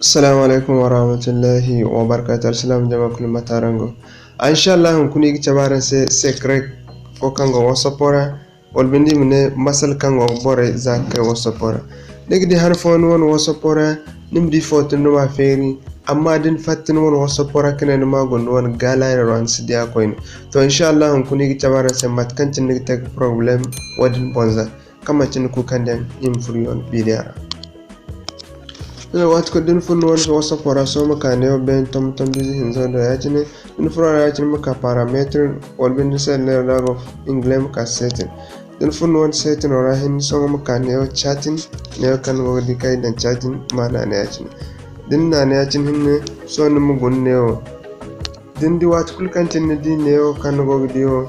السلام عليكم ورحمة الله وبركاته. السلام جماعة كل ما تارنغو إن شاء الله نكوني كتبارن سكرك وكانغو وصبورا والبندي من مسل كانغو بوري زاك وصبورا نقدي هنفون ون وصبورا نمدي فوتن نما فيري أما دين فاتن ون وصبورا كنا نما قلن ون غالاي روان سديا كوين تو إن شاء الله نكوني كتبارن سمات كانت نكتك بروبلم ودين بونزا كما تنكو كاندن يمفريون بيديارا wat ko din fun won wasa pora so maka ne ben tom bizi hinzo do yachine din fura yachine maka parameter wal bin se ne lago inglem ka setting din fun won setting ora hin so maka ne chatting ne kan go di kai dan chatting mana ne yachine din na ne yachine hin so ne mugun ne o din di wat kul kan tin di ne o kan go di o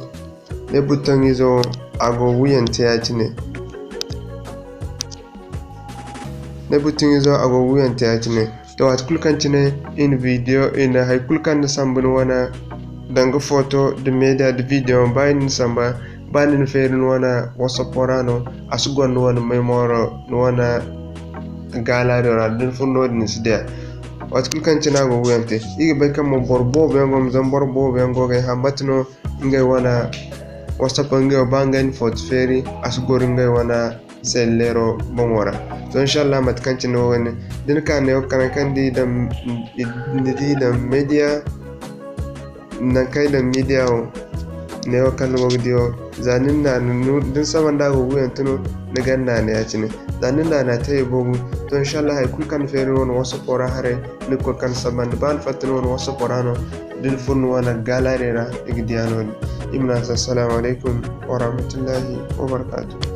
ne button izo ago wuyan te yachine ne butin izo ago wuyan ta yachine to wat kulkan tine in video in hay kulkan da sambun wana danga photo de media de video bayin samba banin ferin wana wasaporano asugon wana memoro wana galari ora din fundo din sidea wat kulkan tine ago wuyan te igi bay kam mo borbo be ngom zam borbo be ngoge hambatno ngay wana wasapange bangan photo feri asugori ngay wana sellero bomora so inshallah matkanci no wani din ka ne kan kan di da media nan kai da media o ne kan go dio zanin na nu din saman da go wuyan tuno ne ganna ne ya cine zanin da na tayi bogu to inshallah hay kul kan fere won wasu pora hare ne ko kan saman ban fatin won wasu porano din fun wana galarera igdiano imna assalamu alaikum wa rahmatullahi wa barakatuh.